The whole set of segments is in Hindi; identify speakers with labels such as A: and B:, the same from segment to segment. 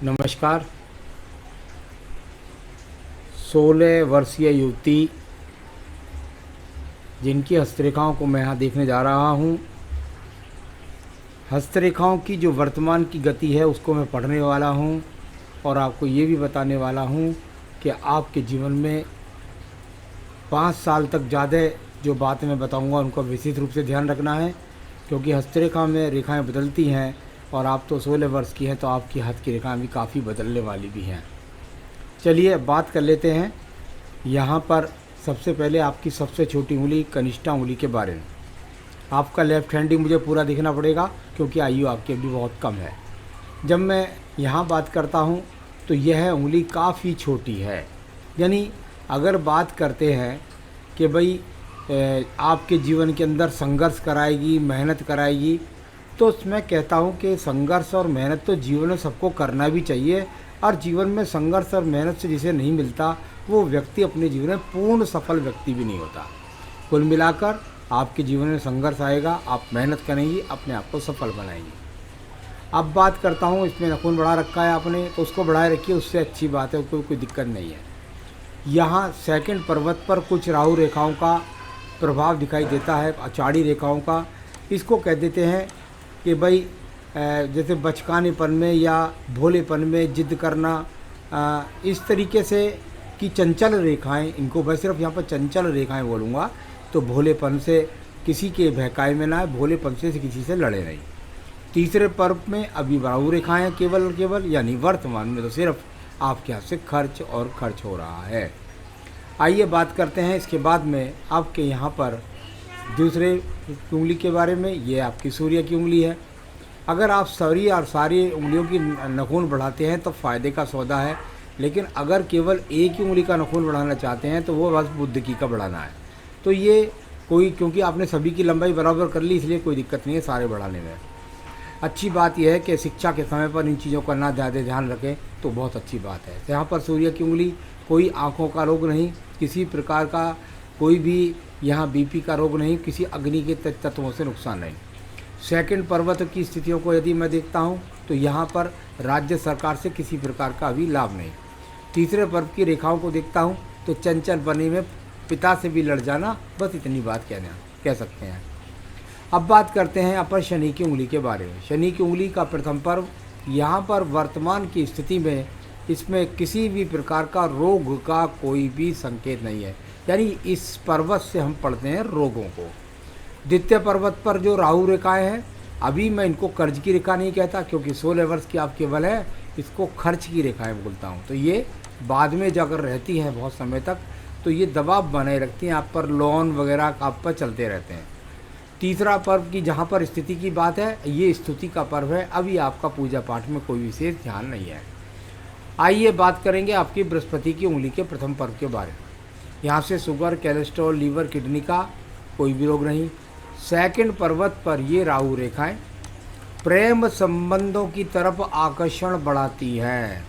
A: नमस्कार। 16 वर्षीय युवती जिनकी हस्तरेखाओं को मैं यहाँ देखने जा रहा हूँ। हस्तरेखाओं की जो वर्तमान की गति है उसको मैं पढ़ने वाला हूँ और आपको ये भी बताने वाला हूँ कि आपके जीवन में 5 साल तक ज़्यादा जो बातें मैं बताऊँगा उनको विशेष रूप से ध्यान रखना है, क्योंकि हस्तरेखा में रेखाएं बदलती हैं और आप तो 16 वर्ष की हैं तो आपकी हाथ की रेखाएं भी काफ़ी बदलने वाली भी हैं। चलिए बात कर लेते हैं। यहाँ पर सबसे पहले आपकी सबसे छोटी उंगली कनिष्ठा उंगली के बारे में। आपका लेफ्ट हैंड ही मुझे पूरा दिखना पड़ेगा क्योंकि आयु आपकी अभी बहुत कम है। जब मैं यहाँ बात करता हूँ तो यह उंगली काफ़ी छोटी है। यानी अगर बात करते हैं कि भाई आपके जीवन के अंदर संघर्ष कराएगी, मेहनत कराएगी, तो मैं कहता हूँ कि संघर्ष और मेहनत तो जीवन में सबको करना भी चाहिए, और जीवन में संघर्ष और मेहनत से जिसे नहीं मिलता वो व्यक्ति अपने जीवन में पूर्ण सफल व्यक्ति भी नहीं होता। कुल मिलाकर आपके जीवन में संघर्ष आएगा, आप मेहनत करेंगी, अपने आप को सफल बनाएंगी। अब बात करता हूँ, इसमें नाखून बढ़ा रखा है आपने तो उसको बढ़ाए रखिए, उससे अच्छी बात है, कोई दिक्कत नहीं है। यहाँ सेकंड पर्वत पर कुछ राहु रेखाओं का प्रभाव दिखाई देता है, आचाड़ी रेखाओं का। इसको कह देते हैं कि भाई जैसे बचकानेपन में या भोलेपन में जिद करना, इस तरीके से कि चंचल रेखाएं, इनको मैं सिर्फ यहाँ पर चंचल रेखाएं बोलूँगा। तो भोलेपन से किसी के बहकाए में ना है, भोलेपन से किसी से लड़े नहीं। तीसरे पर्व में अभी राहु रेखाएं केवल यानी वर्तमान में तो सिर्फ आपके हाथ से खर्च और खर्च हो रहा है। आइए बात करते हैं इसके बाद में आपके यहाँ पर दूसरे उंगली के बारे में। ये आपकी सूर्य की उंगली है। अगर आप सारी उंगलियों की नाखून बढ़ाते हैं तो फ़ायदे का सौदा है, लेकिन अगर केवल एक ही उंगली का नाखून बढ़ाना चाहते हैं तो वो बस बुद्ध की का बढ़ाना है। तो ये क्योंकि आपने सभी की लंबाई बराबर कर ली, इसलिए कोई दिक्कत नहीं है सारे बढ़ाने में। अच्छी बात यह है कि शिक्षा के समय पर इन चीज़ों का ना ज़्यादा ध्यान रखें तो बहुत अच्छी बात है। यहाँ पर सूर्य की उंगली, कोई आँखों का रोग नहीं, किसी प्रकार का कोई भी यहाँ बीपी का रोग नहीं, किसी अग्नि के तत्वों से नुकसान नहीं। सेकंड पर्वत की स्थितियों को यदि मैं देखता हूँ तो यहाँ पर राज्य सरकार से किसी प्रकार का अभी लाभ नहीं। तीसरे पर्व की रेखाओं को देखता हूँ तो चंचल बने में पिता से भी लड़ जाना, बस इतनी बात कह सकते हैं। अब बात करते हैं अपर शनि की उंगली के बारे में। शनि की उंगली का प्रथम पर्व, यहाँ पर वर्तमान की स्थिति में इसमें किसी भी प्रकार का रोग का कोई भी संकेत नहीं है, यानी इस पर्वत से हम पढ़ते हैं रोगों को। द्वितीय पर्वत पर जो राहु रेखाएं हैं, अभी मैं इनको कर्ज की रेखा नहीं कहता क्योंकि 16 वर्ष की आप केवल है, इसको खर्च की रेखाएं बोलता हूँ। तो ये बाद में जाकर रहती हैं बहुत समय तक, तो ये दबाव बनाए रखती हैं आप पर, लोन वगैरह आप पर चलते रहते हैं। तीसरा पर्व की जहाँ पर स्थिति की बात है, ये स्तुति का पर्व है, अभी आपका पूजा पाठ में कोई विशेष ध्यान नहीं है। आइए बात करेंगे आपकी बृहस्पति की उंगली के प्रथम पर्व के बारे में। यहाँ से शुगर, कोलेस्ट्रॉल, लीवर, किडनी का कोई भी रोग नहीं। सेकंड पर्वत पर ये राहु रेखाएं प्रेम संबंधों की तरफ आकर्षण बढ़ाती हैं।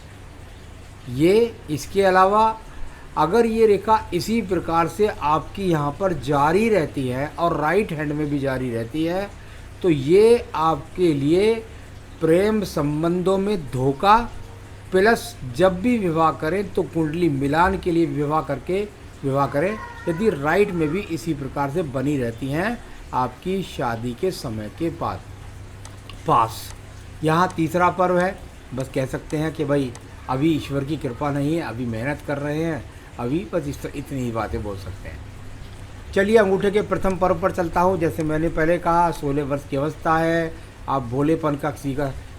A: ये इसके अलावा अगर ये रेखा इसी प्रकार से आपकी यहाँ पर जारी रहती है और राइट हैंड में भी जारी रहती है तो ये आपके लिए प्रेम संबंधों में धोखा प्लस जब भी विवाह करें तो कुंडली मिलान के लिए विवाह करें। यदि राइट में भी इसी प्रकार से बनी रहती हैं आपकी शादी के समय के पास। यहाँ तीसरा पर्व है, बस कह सकते हैं कि भाई अभी ईश्वर की कृपा नहीं है, अभी मेहनत कर रहे हैं, अभी बस इतनी ही बातें बोल सकते हैं। चलिए अंगूठे के प्रथम पर्व पर चलता हूँ। जैसे मैंने पहले कहा 16 वर्ष की अवस्था है, आप भोलेपन का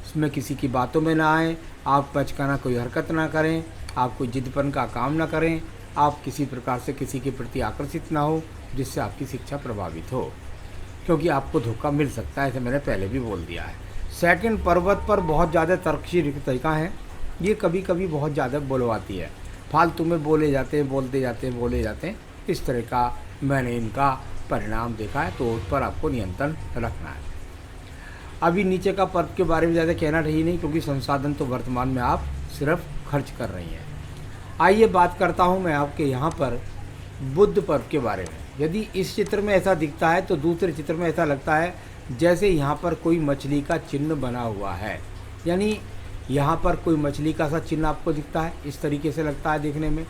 A: इसमें किसी की बातों में ना आएँ, आप बचकाना कोई हरकत ना करें, आप कोई जिद्दपन का काम ना करें, आप किसी प्रकार से किसी के प्रति आकर्षित ना हो जिससे आपकी शिक्षा प्रभावित हो, क्योंकि आपको धोखा मिल सकता है, ऐसे मैंने पहले भी बोल दिया है। सेकंड पर्वत पर बहुत ज़्यादा तर्कशील तरीका है, ये कभी कभी बहुत ज़्यादा बुलवाती है, फालतू में बोले जाते हैं, इस तरह का मैंने इनका परिणाम देखा है, तो उस पर आपको नियंत्रण रखना है। अभी नीचे का पर्व के बारे में ज़्यादा कहना ही नहीं, क्योंकि संसाधन तो वर्तमान में आप सिर्फ खर्च कर रही हैं। आइए बात करता हूँ मैं आपके यहाँ पर बुध पर्व के बारे में। यदि इस चित्र में ऐसा दिखता है तो दूसरे चित्र में ऐसा लगता है जैसे यहाँ पर कोई मछली का चिन्ह बना हुआ है, यानी यहाँ पर कोई मछली का सा चिन्ह आपको दिखता है, इस तरीके से लगता है देखने में।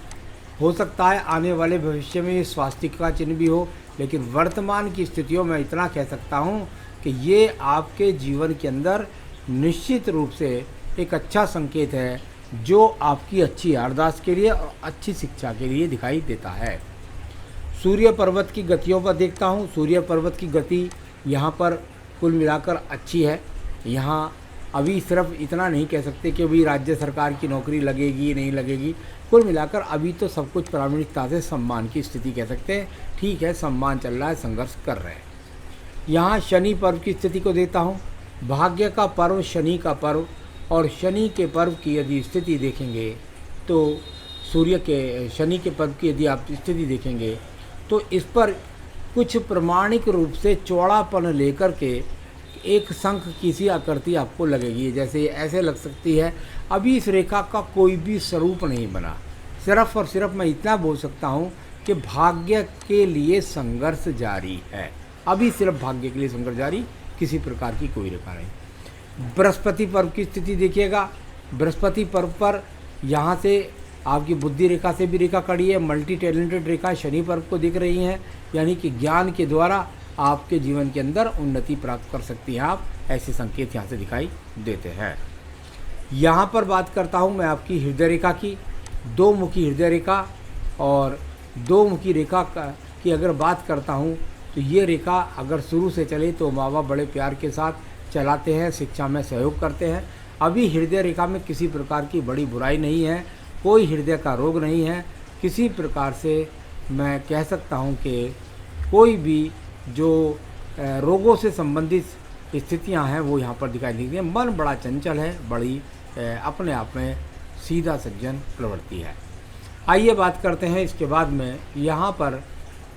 A: हो सकता है आने वाले भविष्य में ये स्वास्तिक का चिन्ह भी हो, लेकिन वर्तमान की स्थितियों में इतना कह सकता हूँ कि ये आपके जीवन के अंदर निश्चित रूप से एक अच्छा संकेत है, जो आपकी अच्छी याददाश्त के लिए और अच्छी शिक्षा के लिए दिखाई देता है। सूर्य पर्वत की गतियों पर देखता हूँ। सूर्य पर्वत की गति यहाँ पर कुल मिलाकर अच्छी है। यहाँ अभी सिर्फ इतना नहीं कह सकते कि अभी राज्य सरकार की नौकरी लगेगी नहीं लगेगी। कुल मिलाकर अभी तो सब कुछ प्रामाणिकता से सम्मान की स्थिति कह सकते हैं। ठीक है, सम्मान चल रहा है, संघर्ष कर रहे हैं। यहाँ शनि पर्व की स्थिति को देता हूँ। भाग्य का पर्व शनि का पर्व, और शनि के पर्व की यदि स्थिति देखेंगे तो शनि के पर्व की यदि आप स्थिति देखेंगे तो इस पर कुछ प्रमाणिक रूप से चौड़ापन लेकर के एक शंख की सी आकृति आपको लगेगी, जैसे ऐसे लग सकती है। अभी इस रेखा का कोई भी स्वरूप नहीं बना। सिर्फ और सिर्फ मैं इतना बोल सकता हूँ कि भाग्य के लिए संघर्ष जारी है। अभी सिर्फ भाग्य के लिए संघर्ष जारी, किसी प्रकार की कोई रेखा नहीं। बृहस्पति पर्व की स्थिति देखिएगा। बृहस्पति पर्व पर यहाँ से आपकी बुद्धि रेखा से भी रेखा खड़ी है, मल्टी टैलेंटेड रेखा शनि पर्व को दिख रही हैं, यानी कि ज्ञान के द्वारा आपके जीवन के अंदर उन्नति प्राप्त कर सकती हैं आप। ऐसे संकेत यहाँ से दिखाई देते हैं। यहाँ पर बात करता हूँ मैं आपकी हृदय रेखा की। दो मुखी हृदय रेखा और दो मुखी रेखा की अगर बात करता हूँ तो ये रेखा अगर शुरू से चले तो माँ बाप बड़े प्यार के साथ चलाते हैं, शिक्षा में सहयोग करते हैं। अभी हृदय रेखा में किसी प्रकार की बड़ी बुराई नहीं है, कोई हृदय का रोग नहीं है। किसी प्रकार से मैं कह सकता हूँ कि कोई भी जो रोगों से संबंधित स्थितियाँ हैं वो यहाँ पर दिखाई देती हैं। मन बड़ा चंचल है, बड़ी अपने आप में सीधा सज्जन प्रवृत्ति है। आइए बात करते हैं इसके बाद में यहाँ पर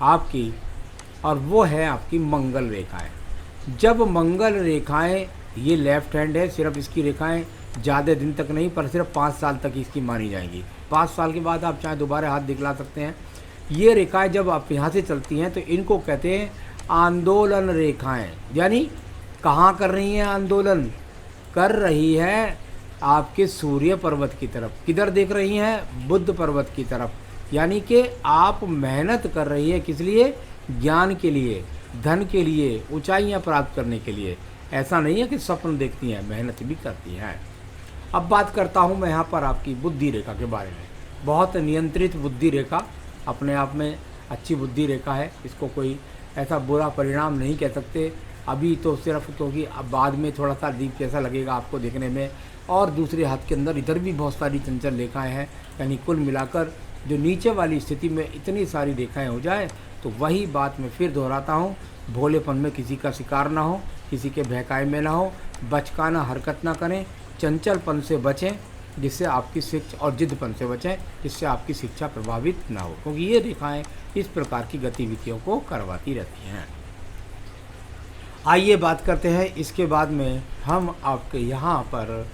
A: आपकी, और वो है आपकी मंगल रेखाएं। जब मंगल रेखाएं, ये लेफ्ट हैंड है, सिर्फ इसकी रेखाएं ज़्यादा दिन तक नहीं पर सिर्फ 5 साल तक इसकी मानी जाएंगी। 5 साल के बाद आप चाहे दोबारा हाथ दिखला सकते हैं। ये रेखाएं जब आप यहाँ से चलती हैं तो इनको कहते हैं आंदोलन रेखाएं। यानी कहाँ कर रही हैं आंदोलन? कर रही है आपके सूर्य पर्वत की तरफ। किधर देख रही हैं? बुध पर्वत की तरफ। यानी कि आप मेहनत कर रही है, किस लिए? ज्ञान के लिए, धन के लिए, ऊंचाइयां प्राप्त करने के लिए। ऐसा नहीं है कि स्वप्न देखती हैं, मेहनत भी करती हैं। अब बात करता हूं मैं यहाँ पर आपकी बुद्धि रेखा के बारे में। बहुत नियंत्रित बुद्धि रेखा, अपने आप में अच्छी बुद्धि रेखा है। इसको कोई ऐसा बुरा परिणाम नहीं कह सकते। अभी तो सिर्फ क्योंकि अब बाद में थोड़ा सा अजीब कैसा लगेगा आपको देखने में। और दूसरे हाथ के अंदर इधर भी बहुत सारी चंचल रेखाएं हैं। यानी कुल मिलाकर जो नीचे वाली स्थिति में इतनी सारी रेखाएं हो जाए तो वही बात मैं फिर दोहराता हूँ, भोलेपन में किसी का शिकार ना हो, किसी के बहकाए में ना हो, बचकाना हरकत ना करें, चंचलपन से बचें जिससे आपकी शिक्षा, और जिद्दपन से बचें जिससे आपकी शिक्षा प्रभावित ना हो, क्योंकि ये रेखाएं इस प्रकार की गतिविधियों को करवाती रहती हैं। आइए बात करते हैं इसके बाद में हम आपके यहाँ पर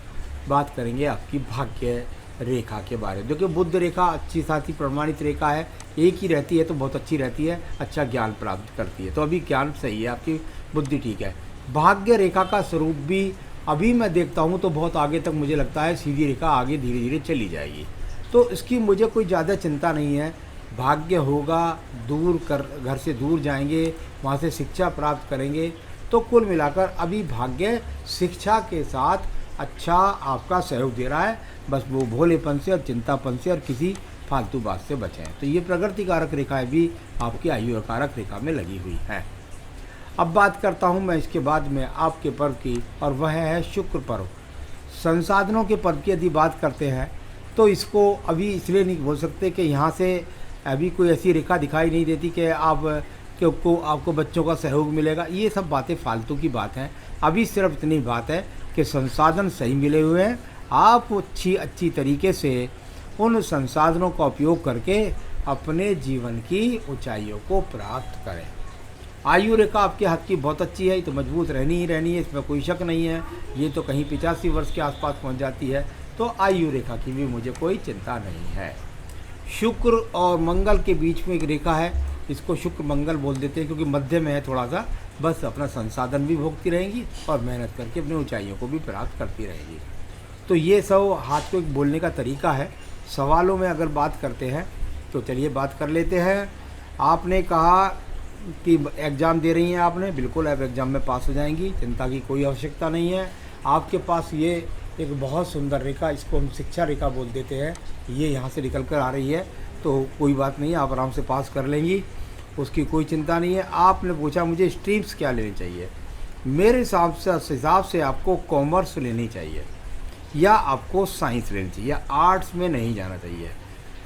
A: बात करेंगे आपकी भाग्य रेखा के बारे में। देखिए बुध रेखा अच्छी साथी प्रमाणित रेखा है, एक ही रहती है तो बहुत अच्छी रहती है, अच्छा ज्ञान प्राप्त करती है। तो अभी ज्ञान सही है, आपकी बुद्धि ठीक है। भाग्य रेखा का स्वरूप भी अभी मैं देखता हूँ तो बहुत आगे तक मुझे लगता है सीधी रेखा आगे धीरे धीरे चली जाएगी, तो इसकी मुझे कोई ज़्यादा चिंता नहीं है। भाग्य होगा, दूर कर घर से दूर जाएंगे, वहाँ से शिक्षा प्राप्त करेंगे। तो कुल मिलाकर अभी भाग्य शिक्षा के साथ अच्छा आपका सहयोग दे रहा है। बस वो भोलेपन से और चिंतापन से और किसी फालतू बात से बचें। तो ये प्रगति कारक रेखाएँ भी आपकी आयु कारक रेखा में लगी हुई है। अब बात करता हूँ मैं इसके बाद में आपके पर्व की, और वह है शुक्र पर्व। संसाधनों के पर्व की यदि बात करते हैं तो इसको अभी इसलिए नहीं बोल सकते कि यहाँ से अभी कोई ऐसी रेखा दिखाई नहीं देती कि आपको बच्चों का सहयोग मिलेगा। ये सब बातें फालतू की बात हैं। अभी सिर्फ इतनी बात है कि संसाधन सही मिले हुए हैं, आप अच्छी तरीके से उन संसाधनों का उपयोग करके अपने जीवन की ऊंचाइयों को प्राप्त करें। आयु रेखा आपके हाथ की बहुत अच्छी है, तो मजबूत रहनी ही रहनी है, इसमें कोई शक नहीं है। ये तो कहीं 85 वर्ष के आसपास पहुंच जाती है, तो आयु रेखा की भी मुझे कोई चिंता नहीं है। शुक्र और मंगल के बीच में एक रेखा है, इसको शुक्र मंगल बोल देते हैं क्योंकि मध्य में है थोड़ा सा। बस अपना संसाधन भी भोगती रहेंगी और मेहनत करके अपनी ऊंचाइयों को भी प्राप्त करती रहेगी। तो ये सब हाथ को एक बोलने का तरीका है। सवालों में अगर बात करते हैं तो चलिए बात कर लेते हैं। आपने कहा कि एग्ज़ाम दे रही हैं आपने, बिल्कुल आप एग्ज़ाम में पास हो जाएंगी, चिंता की कोई आवश्यकता नहीं है। आपके पास ये एक बहुत सुंदर रेखा, इसको हम शिक्षा रेखा बोल देते हैं, ये यहाँ से निकल कर आ रही है, तो कोई बात नहीं, आप आराम से पास कर लेंगी, उसकी कोई चिंता नहीं है। आपने पूछा मुझे स्ट्रीम्स क्या लेनी चाहिए, मेरे हिसाब से आपको कॉमर्स लेनी चाहिए या आपको साइंस लेनी चाहिए, या आर्ट्स में नहीं जाना चाहिए।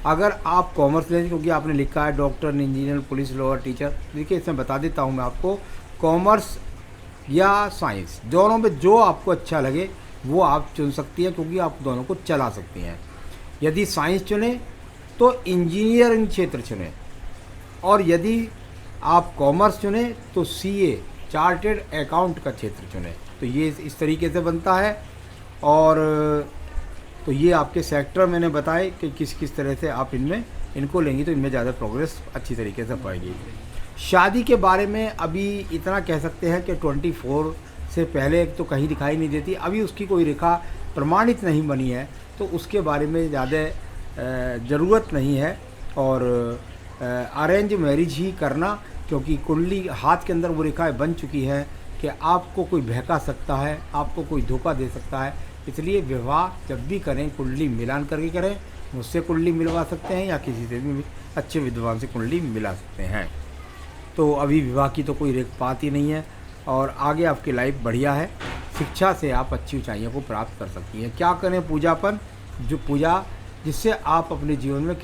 A: अगर आप कॉमर्स लें, क्योंकि आपने लिखा है doctor, engineer, police, lawyer, teacher, देखिए इसमें बता देता हूँ मैं आपको, कॉमर्स या साइंस दोनों में जो आपको अच्छा लगे वो आप चुन सकती हैं, क्योंकि आप दोनों को चला सकती हैं। यदि साइंस चुने तो इंजीनियरिंग क्षेत्र चुने, और यदि आप कॉमर्स चुने तो सीए, चार्टेड अकाउंट का क्षेत्र चुने। तो ये इस तरीके से बनता है। और तो ये आपके सेक्टर मैंने बताए कि किस किस तरह से आप इनको लेंगी तो इनमें ज़्यादा प्रोग्रेस अच्छी तरीके से पाएगी। शादी के बारे में अभी इतना कह सकते हैं कि 24 से पहले तो कहीं दिखाई नहीं देती, अभी उसकी कोई रेखा प्रमाणित नहीं बनी है, तो उसके बारे में ज़्यादा ज़रूरत नहीं है। और अरेंज मैरिज ही करना, क्योंकि कुंडली हाथ के अंदर वो रेखाएं बन चुकी है कि आपको कोई बहका सकता है, आपको कोई धोखा दे सकता है। इसलिए विवाह जब भी करें कुंडली मिलान करके करें। मुझसे कुंडली मिलवा सकते हैं या किसी से भी अच्छे विद्वान से कुंडली मिला सकते हैं। तो अभी विवाह की तो कोई रेख पात ही नहीं है, और आगे आपकी लाइफ बढ़िया है। शिक्षा से आप अच्छी ऊंचाइयों को प्राप्त कर सकती हैं। क्या करें, पूजापन, जो पूजा जिससे आप अपने जीवन में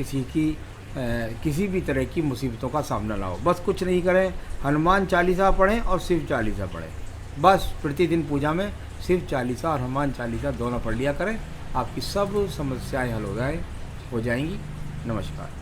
A: किसी भी तरह की मुसीबतों का सामना ना हो। बस कुछ नहीं करें, हनुमान चालीसा पढ़ें और शिव चालीसा पढ़ें। बस प्रतिदिन पूजा में शिव चालीसा और हनुमान चालीसा दोनों पढ़ लिया करें, आपकी सब समस्याएं हल हो जाएंगी। नमस्कार।